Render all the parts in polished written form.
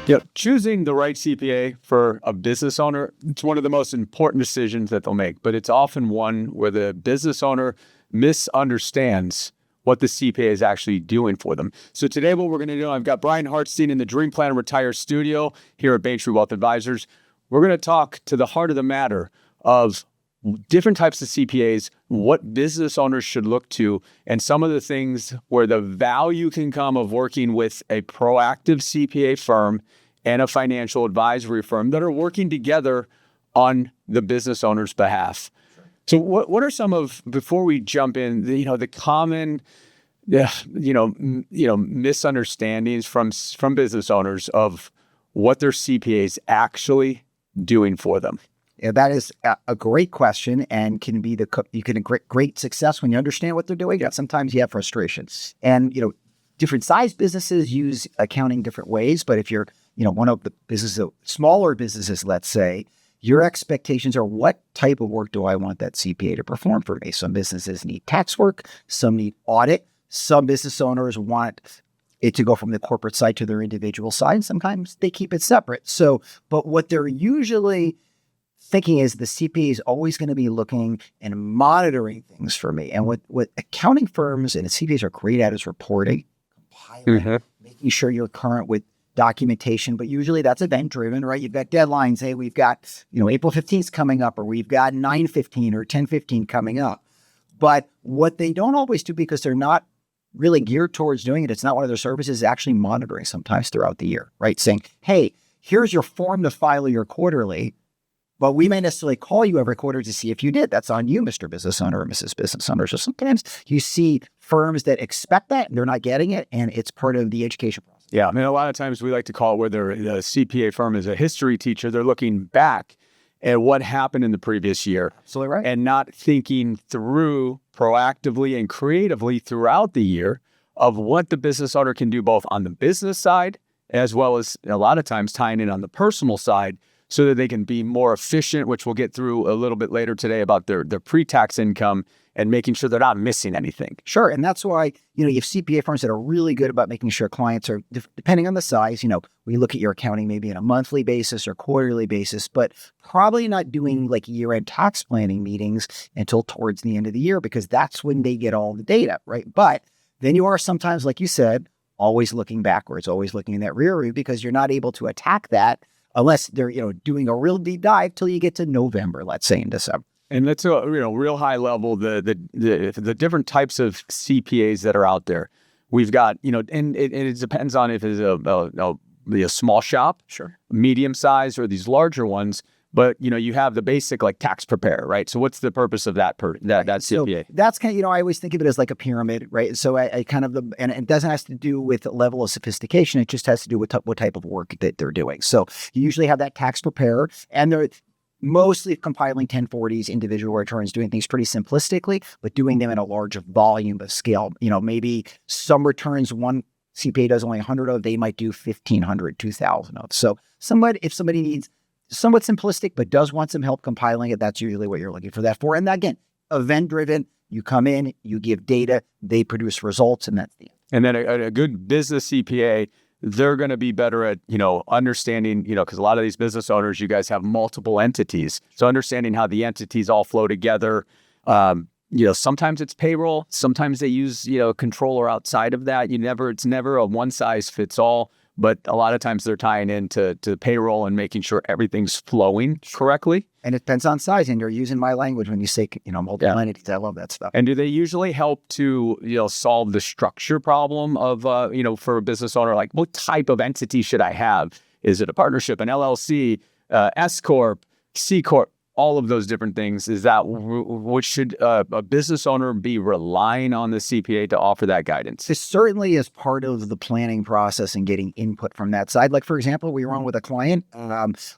Yeah, choosing the right CPA for a business owner, it's one of the most important decisions that they'll make, but it's often one where the business owner misunderstands what the CPA is actually doing for them. So today what we're going to do, I've got Brian Hartstein in the Dream Plan Retire studio here at Bayntree Wealth Advisors. We're going to talk to the heart of the matter of different types of CPAs, what business owners should look to, and some of the things where the value can come of working with a proactive CPA firm and a financial advisory firm that are working together on the business owner's behalf. Sure. So what are some of, before we jump in, the common misunderstandings from business owners of what their CPA is actually doing for them? Yeah, that is a great question, and can be you can have great success when you understand what they're doing. Yeah. Sometimes you have frustrations, and different size businesses use accounting different ways. But if you're one of the businesses, smaller businesses, let's say, your expectations are, what type of work do I want that CPA to perform for me? Some businesses need tax work, some need audit, some business owners want it to go from the corporate side to their individual side. Sometimes they keep it separate. But what they're usually thinking is the CPA is always going to be looking and monitoring things for me. And what accounting firms and CPAs are great at is reporting, compiling, making sure you're current with documentation. But usually that's event driven, right? You've got deadlines. Hey, we've got April 15th coming up, or we've got 9/15 or 10/15 coming up. But what they don't always do, because they're not really geared towards doing it, it's not one of their services, is actually monitoring sometimes throughout the year, right? Saying, hey, here's your form to file your quarterly, but we may necessarily call you every quarter to see if you did. That's on you, Mr. Business Owner or Mrs. Business Owner. So sometimes you see firms that expect that and they're not getting it, and it's part of the education process. Yeah, I mean, a lot of times we like to call it where the CPA firm is a history teacher. They're looking back at what happened in the previous year. Absolutely right. And not thinking through proactively and creatively throughout the year of what the business owner can do both on the business side, as well as a lot of times tying in on the personal side, so that they can be more efficient, which we'll get through a little bit later today about their pre-tax income and making sure they're not missing anything. Sure. And that's why, you have CPA firms that are really good about making sure clients are, depending on the size, we look at your accounting maybe on a monthly basis or quarterly basis, but probably not doing like year-end tax planning meetings until towards the end of the year, because that's when they get all the data, right? But then you are sometimes, like you said, always looking backwards, always looking in that rear view, because you're not able to attack that unless they're, doing a real deep dive till you get to November, let's say in December. And let's real high level, the different types of CPAs that are out there. We've got, and it depends on if it's a small shop, sure, medium size, or these larger ones. But you have the basic like tax preparer, right? So what's the purpose of that CPA? So that's kind of, I always think of it as like a pyramid, right? So I kind of, and it doesn't have to do with the level of sophistication. It just has to do with what type of work that they're doing. So you usually have that tax preparer, and they're mostly compiling 1040s, individual returns, doing things pretty simplistically, but doing them in a larger volume of scale. Maybe some returns one CPA does only 100 of, they might do 1,500, 2,000 of. So if somebody needs somewhat simplistic, but does want some help compiling it, that's usually what you're looking for that for. And again, event-driven, you come in, you give data, they produce results, and that's the end. And then a good business CPA, they're going to be better at, understanding, because a lot of these business owners, you guys have multiple entities. So understanding how the entities all flow together. Sometimes it's payroll. Sometimes they use, a controller outside of that. It's never a one size fits all. But a lot of times they're tying into payroll and making sure everything's flowing correctly. And it depends on size. And you're using my language when you say, multiple entities. I love that stuff. And do they usually help to, solve the structure problem of, for a business owner? Like, what type of entity should I have? Is it a partnership, an LLC, S Corp, C Corp? All of those different things. Is that what should a business owner be relying on the CPA to offer that guidance? It certainly is part of the planning process and getting input from that side. Like, for example, we were on with a client,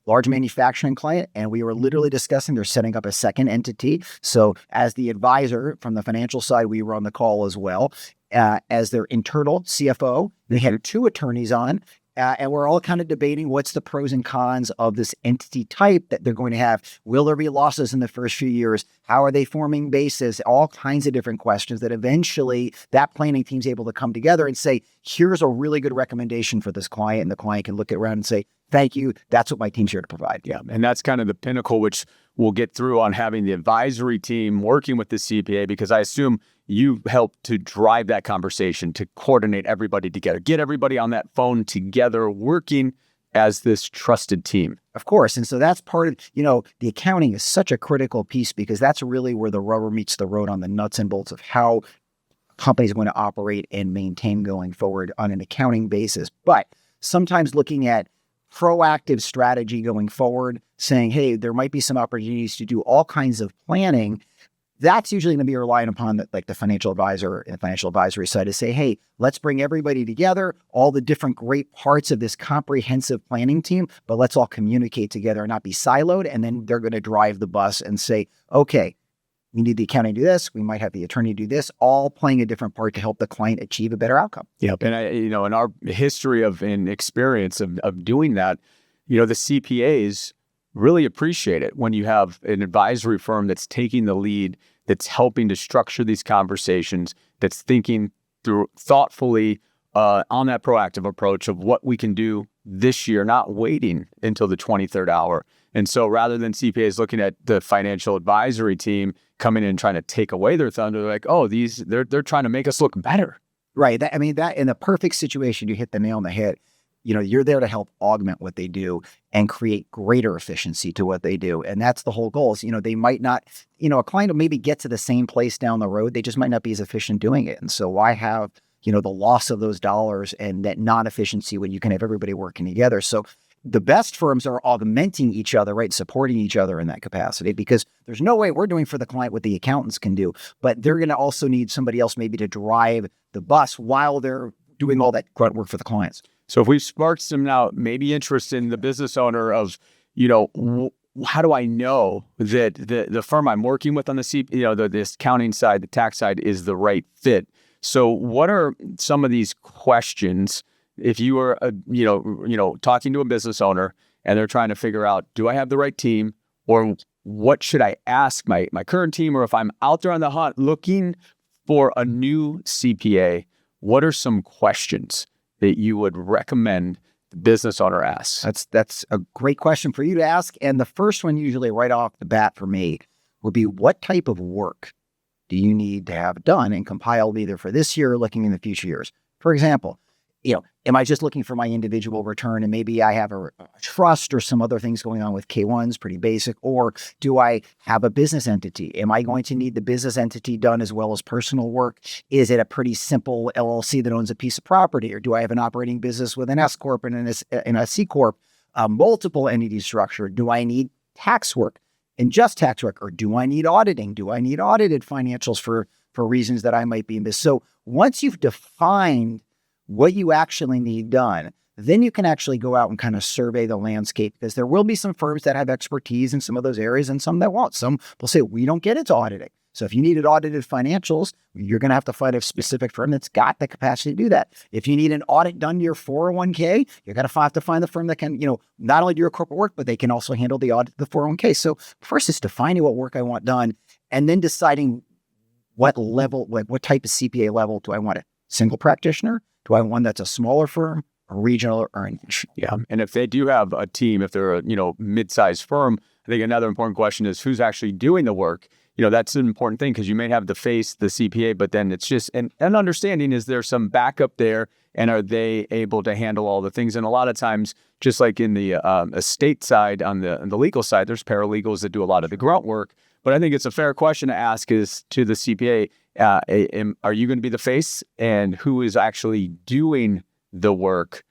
large manufacturing client, and we were literally discussing they're setting up a second entity. So as the advisor from the financial side, we were on the call as well. As their internal CFO, they had two attorneys on, And we're all kind of debating what's the pros and cons of this entity type that they're going to have. Will there be losses in the first few years? How are they forming bases? All kinds of different questions that eventually that planning team's able to come together and say, here's a really good recommendation for this client. And the client can look around and say, thank you. That's what my team's here to provide. Yeah. And that's kind of the pinnacle, which we'll get through on having the advisory team working with the CPA, because I assume you help to drive that conversation, to coordinate everybody together, get everybody on that phone together, working as this trusted team. Of course. And so that's part of, the accounting is such a critical piece, because that's really where the rubber meets the road on the nuts and bolts of how companies are going to operate and maintain going forward on an accounting basis. But sometimes looking at proactive strategy going forward, saying, hey, there might be some opportunities to do all kinds of planning. That's usually going to be relying upon the financial advisor and the financial advisory side to say, hey, let's bring everybody together, all the different great parts of this comprehensive planning team, but let's all communicate together and not be siloed. And then they're going to drive the bus and say, okay, we need the accounting to do this. We might have the attorney do this, all playing a different part to help the client achieve a better outcome. Yep. And in our history and experience of doing that, the CPAs really appreciate it when you have an advisory firm that's taking the lead, that's helping to structure these conversations, that's thinking through thoughtfully on that proactive approach of what we can do this year, not waiting until the 23rd hour. And so rather than CPAs looking at the financial advisory team coming in and trying to take away their thunder, they're like, oh, they're trying to make us look better. Right. That in the perfect situation, you hit the nail on the head. You're there to help augment what they do and create greater efficiency to what they do. And that's the whole goal is, they might not, a client will maybe get to the same place down the road. They just might not be as efficient doing it. And so why have, the loss of those dollars and that non-efficiency when you can have everybody working together? So the best firms are augmenting each other, right? Supporting each other in that capacity, because there's no way we're doing for the client what the accountants can do, but they're going to also need somebody else maybe to drive the bus while they're doing all that grunt work for the clients. So if we've sparked some now maybe interest in the business owner of, how do I know that the firm I'm working with on the this accounting side, the tax side is the right fit? So what are some of these questions if you were, talking to a business owner and they're trying to figure out, do I have the right team, or what should I ask my current team? Or if I'm out there on the hunt looking for a new CPA, what are some questions that you would recommend the business owner asks? That's a great question for you to ask. And the first one usually right off the bat for me would be, what type of work do you need to have done and compiled either for this year or looking in the future years? For example, am I just looking for my individual return and maybe I have a trust or some other things going on with K1s, pretty basic, or do I have a business entity? Am I going to need the business entity done as well as personal work? Is it a pretty simple LLC that owns a piece of property, or do I have an operating business with an S Corp and a C Corp, multiple entity structure? Do I need tax work and just tax work, or do I need auditing? Do I need audited financials for reasons that I might be in business? So once you've defined what you actually need done, then you can actually go out and kind of survey the landscape, because there will be some firms that have expertise in some of those areas and some that won't. Some will say, we don't get into auditing. So if you needed audited financials, you're going to have to find a specific firm that's got the capacity to do that. If you need an audit done to your 401k, you're going to have to find the firm that can, not only do your corporate work, but they can also handle the audit of the 401k. So first is defining what work I want done, and then deciding what level, what type of CPA level do I want? A single practitioner? Do I want one that's a smaller firm, a regional, or a niche? Yeah. And if they do have a team, if they're a, mid-sized firm, I think another important question is who's actually doing the work. That's an important thing, because you may have the face, the CPA, but then it's just an understanding, is there some backup there, and are they able to handle all the things? And a lot of times, just like in the estate side, on the legal side, there's paralegals that do a lot of the grunt work. But I think it's a fair question to ask is to the CPA, are you going to be the face, and who is actually doing the work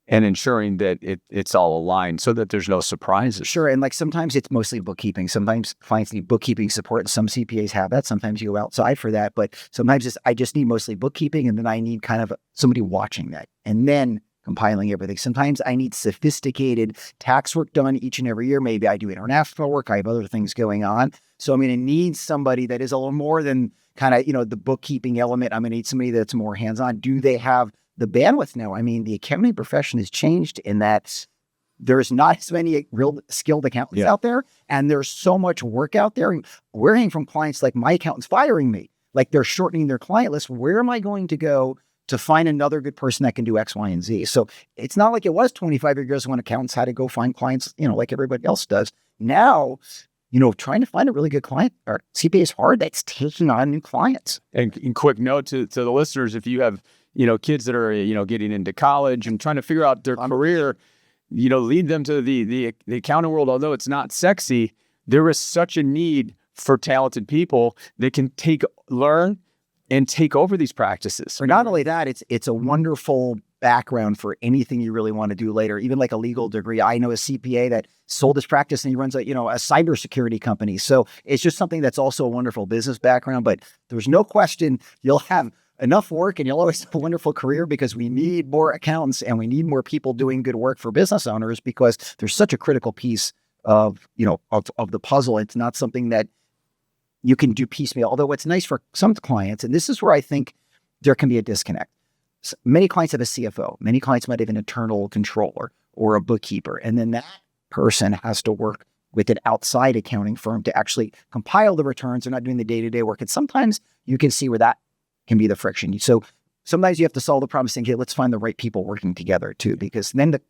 and ensuring that it's all aligned so that there's no surprises? Sure. And sometimes it's mostly bookkeeping. Sometimes clients need bookkeeping support. Some CPAs have that. Sometimes you go outside for that. But sometimes I just need mostly bookkeeping, and then I need kind of somebody watching that and then compiling everything. Sometimes I need sophisticated tax work done each and every year. Maybe I do international work. I have other things going on. So I'm going to need somebody that is a little more than kind of, the bookkeeping element. I'm going to need somebody that's more hands-on. Do they have the bandwidth now. I mean, the accounting profession has changed in that there's not as many real skilled accountants out there, and there's so much work out there. We're hearing from clients like, my accountant's firing me. Like, they're shortening their client list. Where am I going to go to find another good person that can do X, Y, and Z? So it's not like it was 25 years ago when accountants had to go find clients, like everybody else does. Now, trying to find a really good client or CPA is hard. That's taking on new clients. And quick note to the listeners, if you have, kids that are, getting into college and trying to figure out their career, lead them to the accounting world. Although it's not sexy, there is such a need for talented people that can learn and take over these practices. For not only that, it's a wonderful background for anything you really want to do later, even like a legal degree. I know a CPA that sold his practice and he runs a cybersecurity company. So it's just something that's also a wonderful business background, but there's no question you'll have enough work and you'll always have a wonderful career, because we need more accountants and we need more people doing good work for business owners, because there's such a critical piece of the puzzle. It's not something that you can do piecemeal, although it's nice for some clients. And this is where I think there can be a disconnect. Many clients have a CFO. Many clients might have an internal controller or a bookkeeper. And then that person has to work with an outside accounting firm to actually compile the returns. They're not doing the day-to-day work. And sometimes you can see where that can be the friction. So sometimes you have to solve the problem saying, hey, let's find the right people working together too, because then the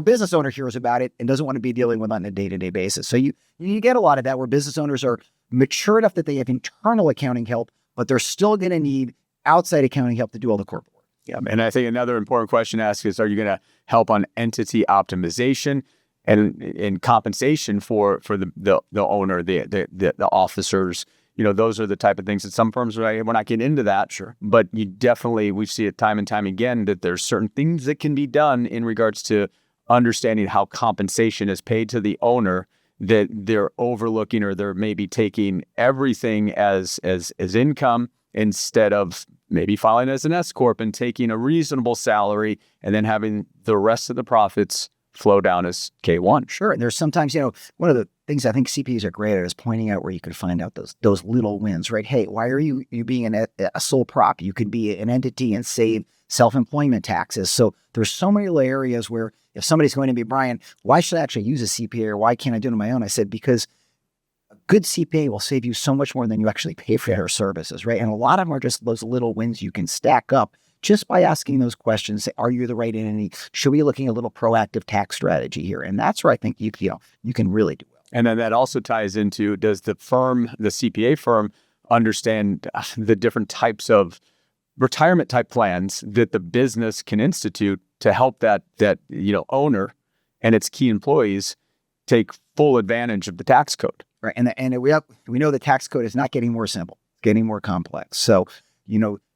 business owner hears about it and doesn't want to be dealing with it on a day-to-day basis. So you get a lot of that where business owners are mature enough that they have internal accounting help, but they're still going to need outside accounting help to do all the corporate work. Yeah, and I think another important question to ask is, are you going to help on entity optimization and compensation for the owner, the officers? Those are the type of things that some firms, we're not getting into that. Sure. But we see it time and time again that there's certain things that can be done in regards to understanding how compensation is paid to the owner, that they're overlooking, or they're maybe taking everything as income instead of maybe filing as an S corp and taking a reasonable salary and then having the rest of the profits flow down as K1. Sure. And there's sometimes, one of the things I think CPAs are great at is pointing out where you can find out those little wins, right? Hey, why are you being a sole prop? You could be an entity and save self-employment taxes. So there's so many little areas where if somebody's going to be, Brian, why should I actually use a CPA, or why can't I do it on my own? I said, because a good CPA will save you so much more than you actually pay for their services, right? And a lot of them are just those little wins you can stack up just by asking those questions. Say, are you the right entity? Should we be looking at a little proactive tax strategy here? And that's where I think you can really do well. And then that also ties into, does the CPA firm, understand the different types of retirement type plans that the business can institute to help that owner and its key employees take full advantage of the tax code? Right. And we know the tax code is not getting more simple, it's getting more complex. So,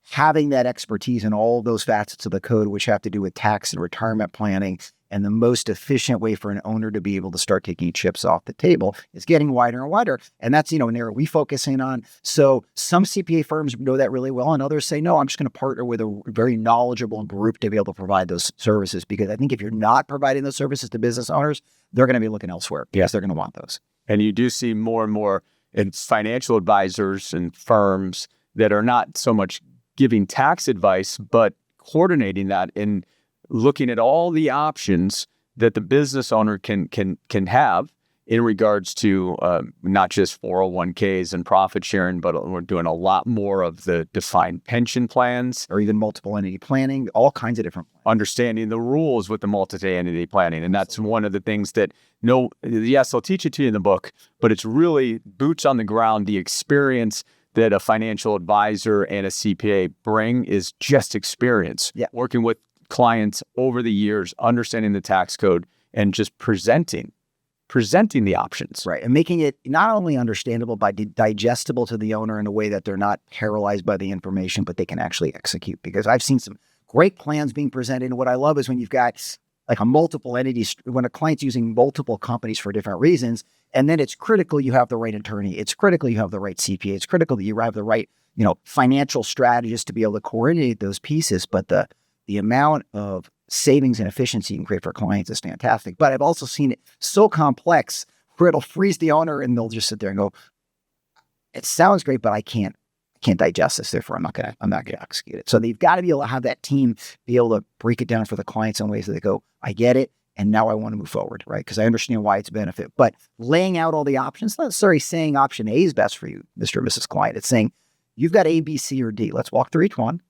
having that expertise in all those facets of the code, which have to do with tax and retirement planning, and the most efficient way for an owner to be able to start taking chips off the table, is getting wider and wider. And that's, an area we focus in on. So some CPA firms know that really well, and others say, no, I'm just going to partner with a very knowledgeable group to be able to provide those services. Because I think if you're not providing those services to business owners, they're going to be looking elsewhere because they're going to want those. And you do see more and more financial advisors and firms that are not so much giving tax advice, but coordinating that and looking at all the options that the business owner can have in regards to not just 401ks and profit sharing, but we're doing a lot more of the defined pension plans, or even multiple entity planning, all kinds of different plans. Understanding the rules with the multi-entity planning. And that's one of the things that, yes, I'll teach it to you in the book, but it's really boots on the ground. The experience that a financial advisor and a CPA bring is just experience. Yeah. Working with clients over the years, understanding the tax code, and just presenting the options. Right. And making it not only understandable, but digestible to the owner in a way that they're not paralyzed by the information, but they can actually execute. Because I've seen some great plans being presented. And what I love is when you've got like a multiple entities, when a client's using multiple companies for different reasons, and then it's critical you have the right attorney. It's critical you have the right CPA. It's critical that you have the right, financial strategist to be able to coordinate those pieces. But the amount of savings and efficiency you can create for clients is fantastic. But I've also seen it so complex where it'll freeze the owner and they'll just sit there and go, it sounds great, but I can't can't digest this, therefore I'm not gonna execute it. So they've got to be able to have that team be able to break it down for the clients in ways that they go, I get it, and now I want to move forward, right? Because I understand why it's a benefit. But laying out all the options, not necessarily saying option A is best for you, Mr. or Mrs. Client. It's saying you've got A, B, C, or D. Let's walk through each one.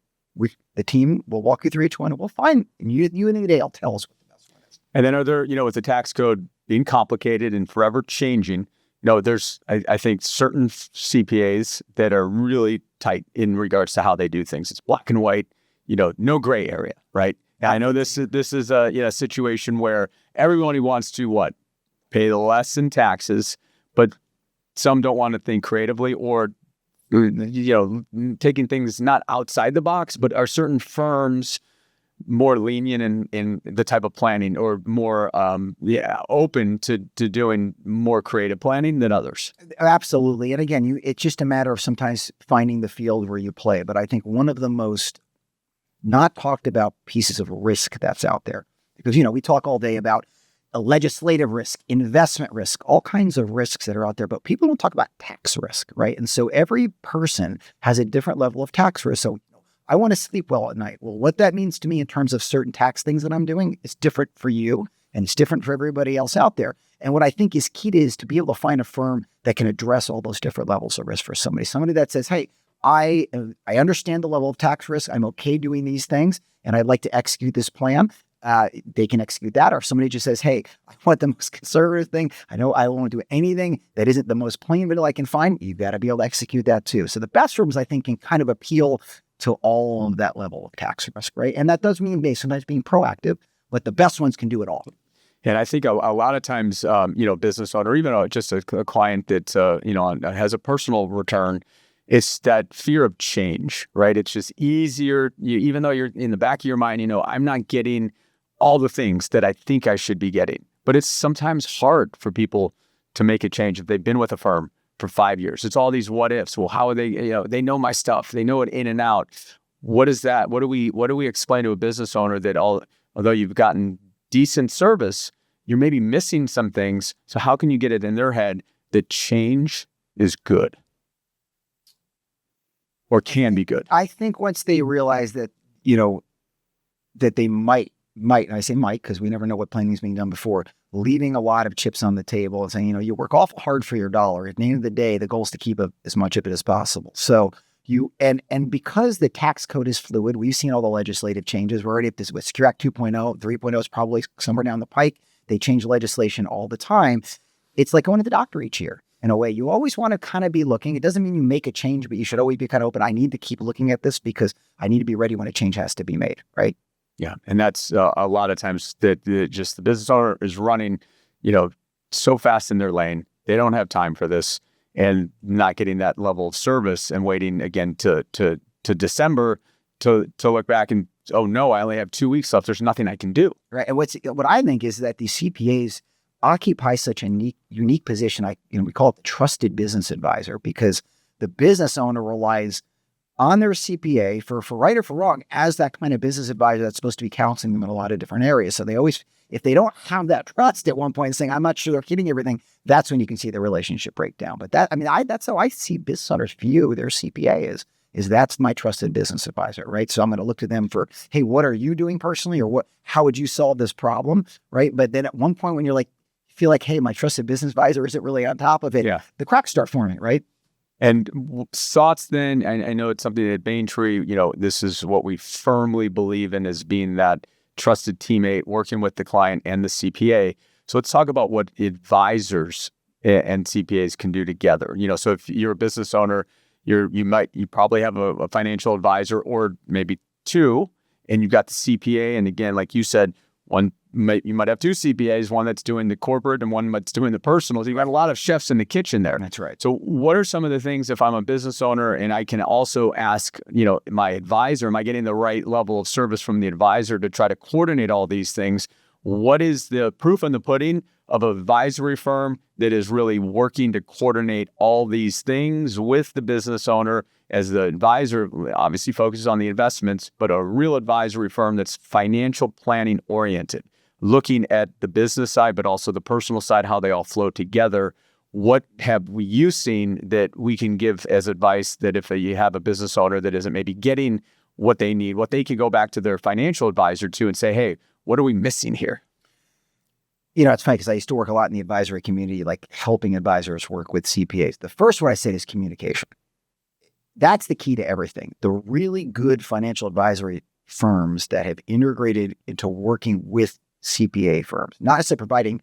The team will walk you through each one, and we'll find, and you and Dale tell us what the best one is. And then are there, with the tax code being complicated and forever changing, there's, I think, certain CPAs that are really tight in regards to how they do things. It's black and white, no gray area, right? And I know this is a situation where everyone wants to what? Pay the less in taxes, but some don't want to think creatively or, taking things not outside the box, but are certain firms more lenient in the type of planning or more open to doing more creative planning than others? Absolutely. And again, it's just a matter of sometimes finding the field where you play. But I think one of the most not talked about pieces of risk that's out there, because, we talk all day about a legislative risk, investment risk, all kinds of risks that are out there, but people don't talk about tax risk, right? And so every person has a different level of tax risk. So I want to sleep well at night. Well, what that means to me in terms of certain tax things that I'm doing is different for you and it's different for everybody else out there. And what I think is key is to be able to find a firm that can address all those different levels of risk for somebody that says, hey, I understand the level of tax risk. I'm okay doing these things, and I'd like to execute this plan. They can execute that. Or if somebody just says, hey, I want the most conservative thing. I know I don't want to do anything that isn't the most plain vanilla I can find. You've got to be able to execute that too. So the best firms, I think, can kind of appeal to all of that level of tax risk, right? And that does mean sometimes being proactive, but the best ones can do it all. And I think a lot of times, business owner, even just a client that, has a personal return, it's that fear of change, right? It's just easier, even though you're in the back of your mind, I'm not getting all the things that I think I should be getting. But it's sometimes hard for people to make a change if they've been with a firm for 5 years. It's all these what ifs. Well, how are they, they know my stuff. They know it in and out. What is that? What do we explain to a business owner that although you've gotten decent service, you're maybe missing some things. So how can you get it in their head that change is good or can be good? I think once they realize that, that they might, and I say might because we never know what planning is being done before, leaving a lot of chips on the table and saying, you work awful hard for your dollar. At the end of the day, the goal is to keep as much of it as possible. So and because the tax code is fluid, we've seen all the legislative changes. We're already at this with Secure Act 2.0, 3.0 is probably somewhere down the pike. They change legislation all the time. It's like going to the doctor each year. In a way, you always want to kind of be looking. It doesn't mean you make a change, but you should always be kind of open. I need to keep looking at this because I need to be ready when a change has to be made, right? Yeah, and that's a lot of times that just the business owner is running, so fast in their lane. They don't have time for this and not getting that level of service and waiting again to December to look back and, oh no, I only have 2 weeks left. There's nothing I can do. Right. And what I think is that these CPAs occupy such a unique position. We call it the trusted business advisor because the business owner relies on their CPA for right or for wrong as that kind of business advisor that's supposed to be counseling them in a lot of different areas. So they always, if they don't have that trust at one point and saying, I'm not sure they're hitting everything, that's when you can see the relationship break down. But that's how I see business owners view their CPA is that's my trusted business advisor, right? So I'm going to look to them for, hey, what are you doing personally? Or how would you solve this problem? Right. But then at one point when you're like, feel like, hey, my trusted business advisor isn't really on top of it. Yeah. The cracks start forming, right? And thoughts then, I know it's something that Bayntree, this is what we firmly believe in as being that trusted teammate working with the client and the CPA. So let's talk about what advisors and CPAs can do together. So if you're a business owner, you probably have a financial advisor or maybe two, and you've got the CPA. And again, like you said, you might have two CPAs, one that's doing the corporate and one that's doing the personal. So you've got a lot of chefs in the kitchen there. That's right. So what are some of the things if I'm a business owner and I can also ask, my advisor, am I getting the right level of service from the advisor to try to coordinate all these things? What is the proof in the pudding of an advisory firm that is really working to coordinate all these things with the business owner as the advisor obviously focuses on the investments, but a real advisory firm that's financial planning oriented, looking at the business side, but also the personal side, how they all flow together. what have you seen that we can give as advice that if you have a business owner that isn't maybe getting what they need, what they can go back to their financial advisor to and say, hey, what are we missing here? It's funny because I used to work a lot in the advisory community, like helping advisors work with CPAs. The first one I say is communication. That's the key to everything. The really good financial advisory firms that have integrated into working with CPA firms, not necessarily providing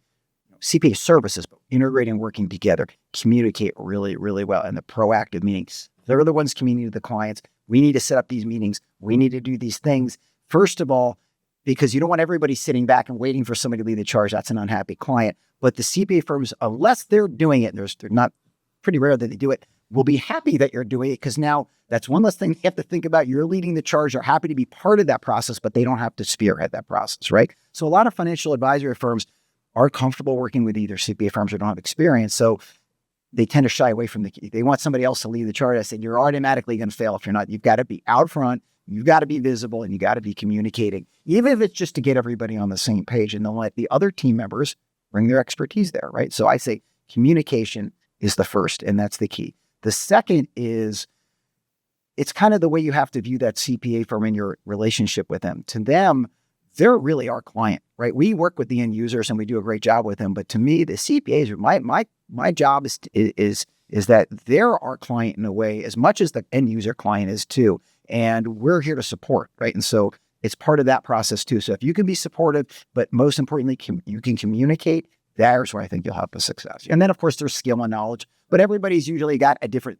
CPA services, but integrating, working together, communicate really, really well. And the proactive meetings, they're the ones communicating to the clients. We need to set up these meetings. We need to do these things. First of all, because you don't want everybody sitting back and waiting for somebody to lead the charge. That's an unhappy client. But the CPA firms, unless they're doing it, and they're not pretty rare that they do it, will be happy that you're doing it because now that's one less thing you have to think about. You're leading the charge. They're happy to be part of that process, but they don't have to spearhead that process, right? So a lot of financial advisory firms are comfortable working with either CPA firms or don't have experience. So they tend to shy away from they want somebody else to lead the charge. I said, you're automatically going to fail if you're not. You've got to be out front. You've got to be visible and you got to be communicating, even if it's just to get everybody on the same page, and then let the other team members bring their expertise there, right? So I say communication is the first, and that's the key. The second is it's kind of the way you have to view that CPA firm in your relationship with them. To them, they're really our client, right? We work with the end users and we do a great job with them. But to me, the CPAs, my job is that they're our client in a way as much as the end user client is too. And we're here to support, right? And so it's part of that process too. So if you can be supportive, but most importantly, you can communicate, there's where I think you'll have a success. And then of course there's skill and knowledge, but everybody's usually got a different,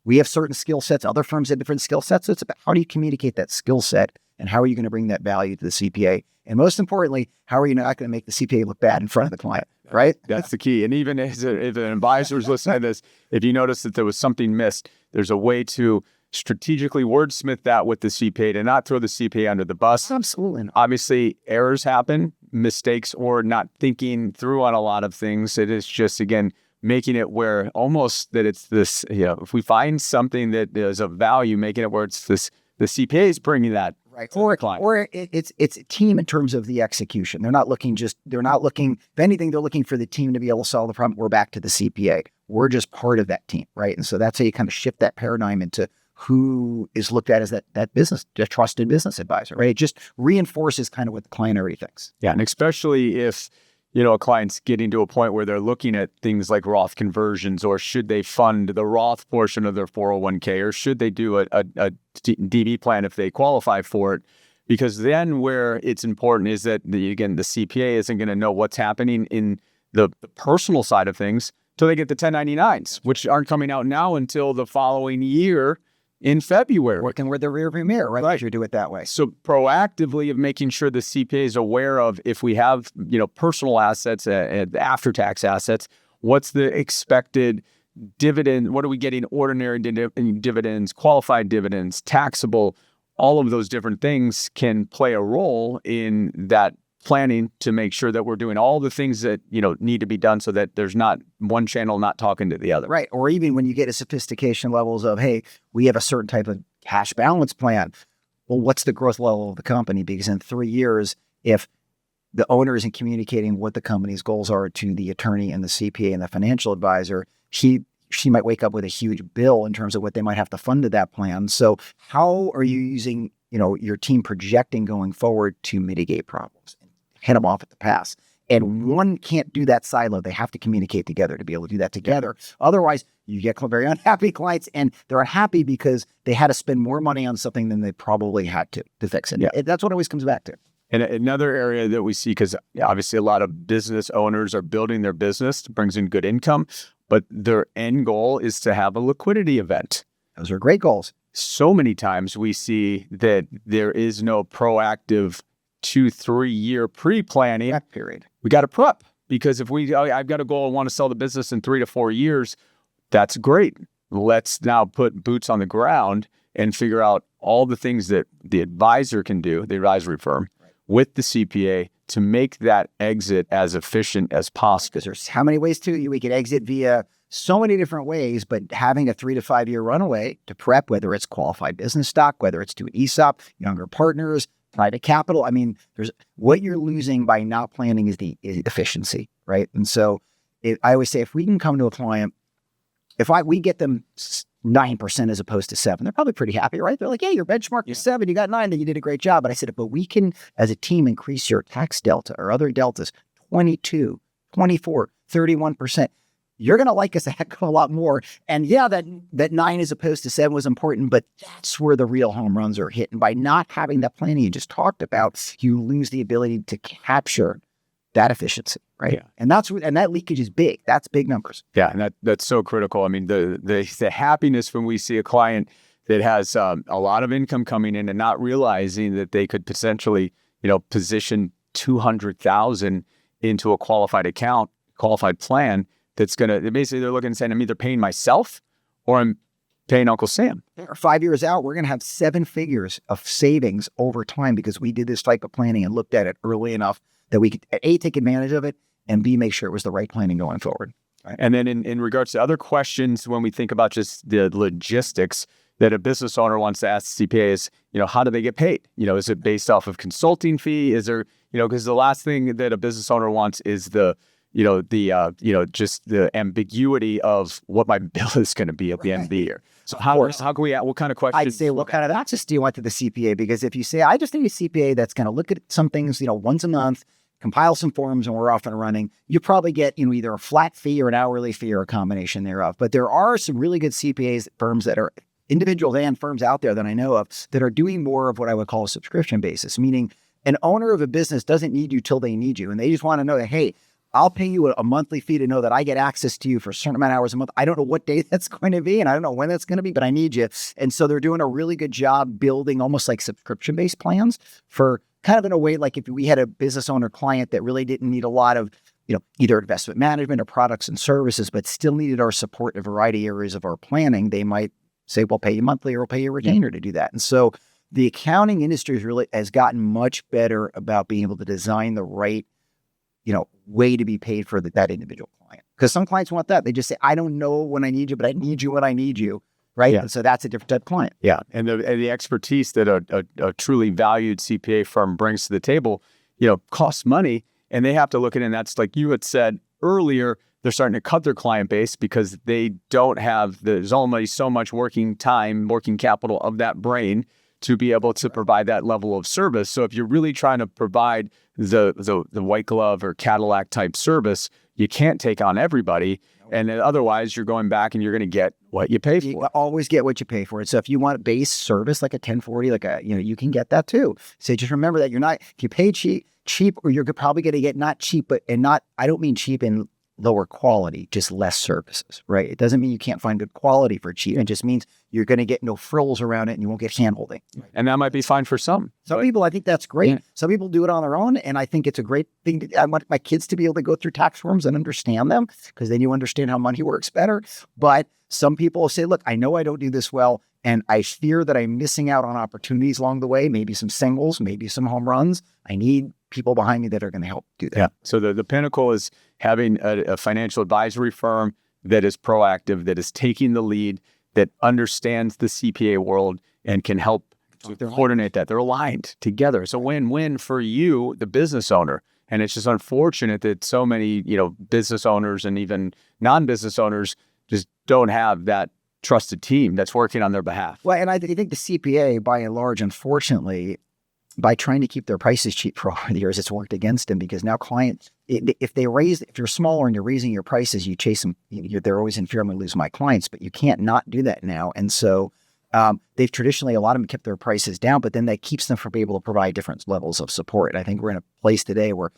we have certain skill sets, other firms have different skill sets. So it's about how do you communicate that skill set and how are you going to bring that value to the CPA? And most importantly, how are you not going to make the CPA look bad in front of the client, right? That's the key. And even if an advisor is listening to this, if you notice that there was something missed, there's a way to strategically wordsmith that with the CPA to not throw the CPA under the bus. Absolutely. Obviously, errors happen, mistakes, or not thinking through on a lot of things. It is just, again, making it where almost that it's this, if we find something that is of value, making it where it's this, the CPA is bringing that right. to the client. Or it's a team in terms of the execution. They're not looking, if anything, they're looking for the team to be able to solve the problem. We're back to the CPA. We're just part of that team, right? And so that's how you kind of shift that paradigm into who is looked at as that business, the trusted business advisor, right? It just reinforces kind of what the client already thinks. Yeah, and especially if, a client's getting to a point where they're looking at things like Roth conversions, or should they fund the Roth portion of their 401k, or should they do a DB plan if they qualify for it? Because then where it's important is that, the CPA isn't going to know what's happening in the personal side of things till they get the 1099s, which aren't coming out now until the following year in February. Working with the rearview mirror, right? If you do it that way. So proactively of making sure the CPA is aware of if we have, personal assets, after-tax assets, what's the expected dividend? What are we getting? Ordinary dividends, qualified dividends, taxable, all of those different things can play a role in that planning to make sure that we're doing all the things that, need to be done so that there's not one channel not talking to the other. Right. Or even when you get to sophistication levels of, hey, we have a certain type of cash balance plan. Well, what's the growth level of the company? Because in 3 years, if the owner isn't communicating what the company's goals are to the attorney and the CPA and the financial advisor, she might wake up with a huge bill in terms of what they might have to fund to that plan. So how are you using, your team projecting going forward to mitigate problems? Head them off at the pass. And one can't do that silo. They have to communicate together to be able to do that together. Otherwise, you get very unhappy clients, and they're unhappy because they had to spend more money on something than they probably had to fix it. Yeah. That's what it always comes back to. And another area that we see, because obviously a lot of business owners are building their business, brings in good income, but their end goal is to have a liquidity event. Those are great goals. So many times we see that there is no proactive 2-3 year pre-planning period. We got to prep, because if I've got a goal, I want to sell the business in 3 to 4 years. That's great. Let's now put boots on the ground and figure out all the things that the advisor can do, the advisory firm, with the CPA to make that exit as efficient as possible. Because there's how many ways we can exit via so many different ways, but having a 3 to 5 year runaway to prep, whether it's qualified business stock, whether it's to an ESOP, younger partners, private capital. I mean, there's what you're losing by not planning is the efficiency, right? And so I always say if we can come to a client, we get them 9% as opposed to 7%, they're probably pretty happy, right? They're like, "Hey, your benchmark was 7, you got 9, then you did a great job." But I said, "But we can, as a team, increase your tax delta or other deltas 22, 24, 31%. You're going to like us a heck of a lot more." And yeah, that 9 as opposed to 7 was important, but that's where the real home runs are hit. And by not having that planning you just talked about, you lose the ability to capture that efficiency, right? Yeah. And that leakage is big. That's big numbers. Yeah, and that's so critical. I mean, the happiness when we see a client that has a lot of income coming in and not realizing that they could potentially, position 200,000 into a qualified account, qualified plan that's gonna basically they're looking and saying, I'm either paying myself or I'm paying Uncle Sam. 5 years out, we're going to have 7 figures of savings over time because we did this type of planning and looked at it early enough that we could A, take advantage of it, and B, make sure it was the right planning going forward. Right? And then in regards to other questions, when we think about just the logistics that a business owner wants to ask the CPA is, how do they get paid? Is it based off of consulting fee? Is there, because the last thing that a business owner wants is just the ambiguity of what my bill is going to be at the end of the year. So how can we, what kind of questions? I'd say, what kind of access do you want to the CPA? Because if you say, I just need a CPA that's going to look at some things, once a month, compile some forms, and we're off and running, you probably get, either a flat fee or an hourly fee or a combination thereof. But there are some really good CPAs firms that are individuals and firms out there that I know of that are doing more of what I would call a subscription basis, meaning an owner of a business doesn't need you till they need you. And they just want to know that, hey, I'll pay you a monthly fee to know that I get access to you for a certain amount of hours a month. I don't know what day that's going to be, and I don't know when that's going to be, but I need you. And so they're doing a really good job building almost like subscription-based plans for kind of in a way like if we had a business owner client that really didn't need a lot of, either investment management or products and services, but still needed our support in a variety of areas of our planning, they might say, we'll pay you monthly or we'll pay you a retainer to do that. And so the accounting industry has gotten much better about being able to design the right way to be paid for that individual client. Because some clients want that. They just say, I don't know when I need you, but I need you when I need you. Right. Yeah. And so that's a different type of client. Yeah. And the expertise that a truly valued CPA firm brings to the table, costs money, and they have to look at it. And that's like you had said earlier, they're starting to cut their client base because they don't have, there's only so much working capital of that brain to be able to provide that level of service. So if you're really trying to provide the white glove or Cadillac type service, you can't take on everybody. And then otherwise you're going back and you're going to get what you pay for. You always get what you pay for it. So if you want a base service like a 1040, you can get that too. So just remember that if you pay cheap, or you're probably going to get not cheap, I don't mean cheap in lower quality, just less services, right? It doesn't mean you can't find good quality for cheap. It just means you're going to get no frills around it and you won't get hand-holding. And that might be fine for some. Some people, I think that's great. Yeah. Some people do it on their own. And I think it's a great thing. I want my kids to be able to go through tax forms and understand them because then you understand how money works better. But some people say, look, I know I don't do this well, and I fear that I'm missing out on opportunities along the way, maybe some singles, maybe some home runs. I need people behind me that are going to help do that. Yeah. So the pinnacle is having a financial advisory firm that is proactive, that is taking the lead, that understands the CPA world and can help to coordinate that. They're aligned together. It's a win-win for you, the business owner. And it's just unfortunate that so many, business owners and even non-business owners just don't have that trusted team that's working on their behalf. Well, and I think the CPA, by and large, unfortunately, by trying to keep their prices cheap for over the years, it's worked against them because now clients, if you're smaller and you're raising your prices, you chase them. They're always in fear, I'm going to lose my clients, but you can't not do that now. And so they've traditionally, a lot of them kept their prices down, but then that keeps them from being able to provide different levels of support. And I think we're in a place today where,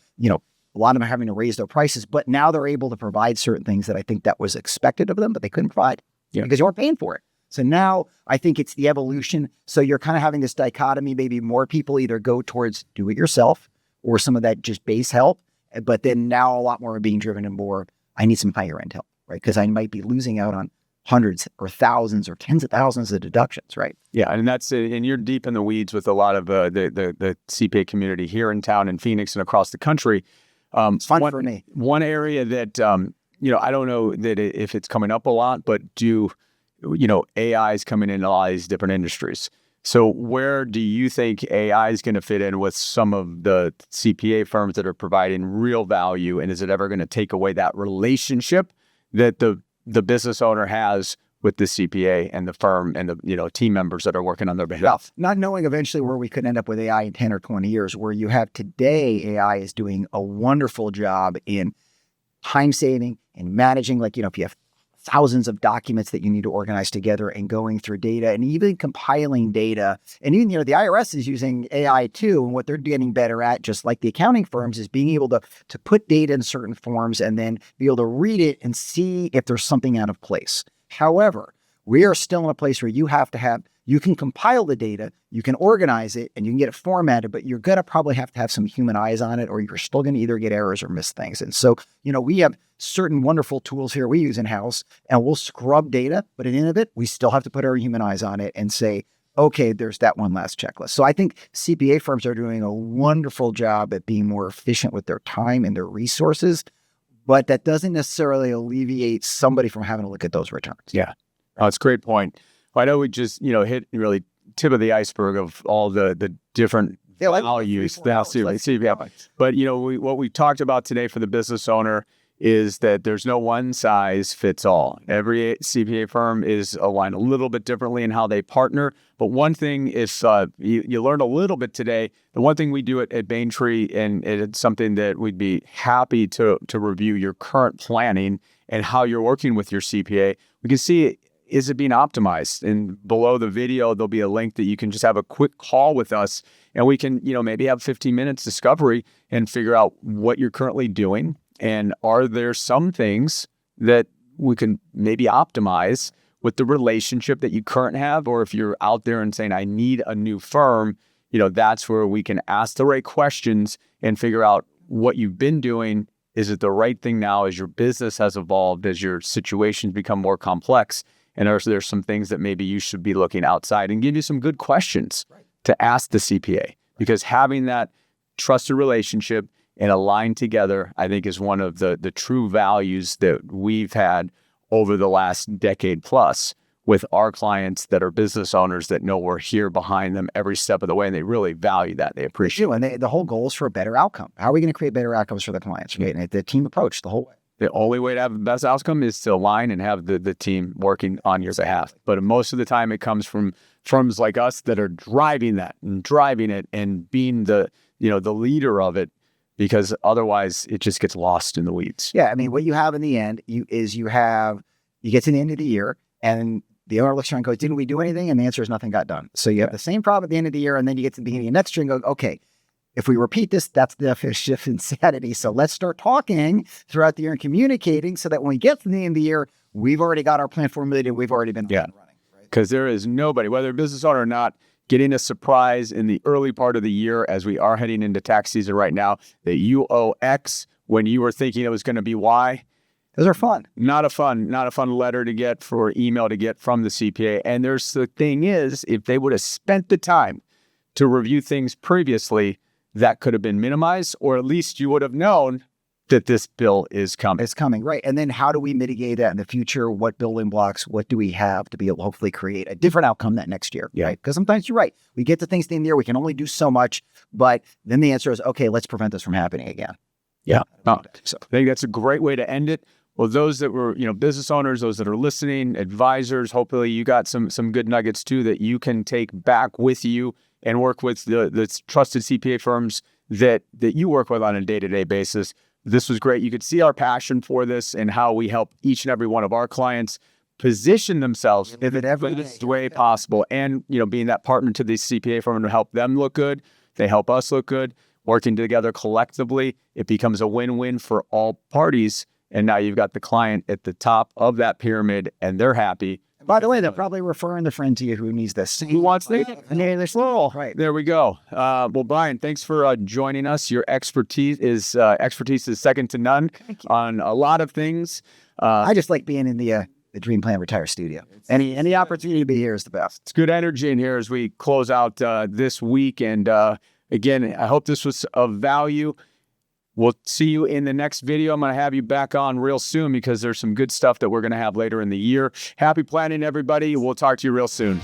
a lot of them are having to raise their prices, but now they're able to provide certain things that I think that was expected of them, but they couldn't provide because you weren't paying for it. So now I think it's the evolution. So you're kind of having this dichotomy, maybe more people either go towards do it yourself or some of that just base help. But then now a lot more are being driven in more, I need some higher end help, right? Because I might be losing out on hundreds or thousands or tens of thousands of deductions, right? Yeah, and and you're deep in the weeds with a lot of the CPA community here in town in Phoenix and across the country. It's fun for me. One area that, I don't know that if it's coming up a lot, but AI is coming in a lot of these different industries. So where do you think AI is going to fit in with some of the CPA firms that are providing real value? And is it ever going to take away that relationship that the business owner has with the CPA and the firm and the team members that are working on their behalf? Not knowing eventually where we could end up with AI in 10 or 20 years, where you have today, AI is doing a wonderful job in time saving and managing, if you have thousands of documents that you need to organize together and going through data and even compiling data. And even, the IRS is using AI too. And what they're getting better at, just like the accounting firms, is being able to put data in certain forms and then be able to read it and see if there's something out of place. However, we are still in a place where you can compile the data, you can organize it, and you can get it formatted, but you're going to probably have to have some human eyes on it, or you're still going to either get errors or miss things. And so, we have certain wonderful tools here we use in-house, and we'll scrub data, but at the end of it, we still have to put our human eyes on it and say, okay, there's that one last checklist. So I think CPA firms are doing a wonderful job at being more efficient with their time and their resources, but that doesn't necessarily alleviate somebody from having to look at those returns. Yeah. Oh, it's a great point. I know we just, hit really tip of the iceberg of all the different values. But, what we talked about today for the business owner is that there's no one size fits all. Every CPA firm is aligned a little bit differently in how they partner. But one thing is, you learned a little bit today. The one thing we do at Bayntree, and it's something that we'd be happy to review your current planning and how you're working with your CPA. We can see, is it being optimized? And below the video, there'll be a link that you can just have a quick call with us, and we can, maybe have 15 minutes discovery and figure out what you're currently doing. And are there some things that we can maybe optimize with the relationship that you currently have? Or if you're out there and saying, I need a new firm, that's where we can ask the right questions and figure out what you've been doing. Is it the right thing now as your business has evolved, as your situations become more complex? And are there some things that maybe you should be looking outside, and give you some good questions to ask the CPA? Because having that trusted relationship and aligned together, I think, is one of the true values that we've had over the last decade plus with our clients that are business owners that know we're here behind them every step of the way, and they really value that. They appreciate it. And the whole goal is for a better outcome. How are we going to create better outcomes for the clients? Right? And the team approach the whole way. The only way to have the best outcome is to align and have the team working on your behalf. But most of the time, it comes from firms like us that are driving that and driving it and being the leader of it, because otherwise it just gets lost in the weeds. Yeah, I mean, what you have in the end you get to the end of the year, and the owner looks around and goes, didn't we do anything? And the answer is nothing got done. So you have the same problem at the end of the year, and then you get to the beginning of next year and go, okay, if we repeat this, that's the definition of insanity. So let's start talking throughout the year and communicating so that when we get to the end of the year, we've already got our plan formulated. We've already been running. Because there is nobody, whether a business owner or not, getting a surprise in the early part of the year as we are heading into tax season right now, that you owe X when you were thinking it was going to be Y. Those are fun. Not a fun letter to get, for email to get from the CPA. And the thing is, if they would have spent the time to review things previously, that could have been minimized, or at least you would have known that this bill is coming. It's coming, right. And then how do we mitigate that in the future? What building blocks, what do we have to be able to hopefully create a different outcome that next year, right? Because sometimes you're right. We get to things at the end of the year, we can only do so much, but then the answer is, okay, let's prevent this from happening again. Yeah. So I think that's a great way to end it. Well, those that were, business owners, those that are listening, advisors, hopefully you got some good nuggets too that you can take back with you and work with the trusted CPA firms that you work with on a day-to-day basis. This was great. You could see our passion for this and how we help each and every one of our clients position themselves in the best way possible. And, being that partner to the CPA firm to help them look good, they help us look good. Working together collectively, it becomes a win-win for all parties. And now you've got the client at the top of that pyramid, and they're happy. By the way, they're probably referring a friend to you who needs this. Who wants this? Right. There we go. Well, Brian, thanks for joining us. Your expertise is second to none on a lot of things. I just like being in the Dream Plan Retire studio. Any opportunity to be here is the best. It's good energy in here as we close out this week. And again, I hope this was of value. We'll see you in the next video. I'm going to have you back on real soon because there's some good stuff that we're going to have later in the year. Happy planning, everybody. We'll talk to you real soon.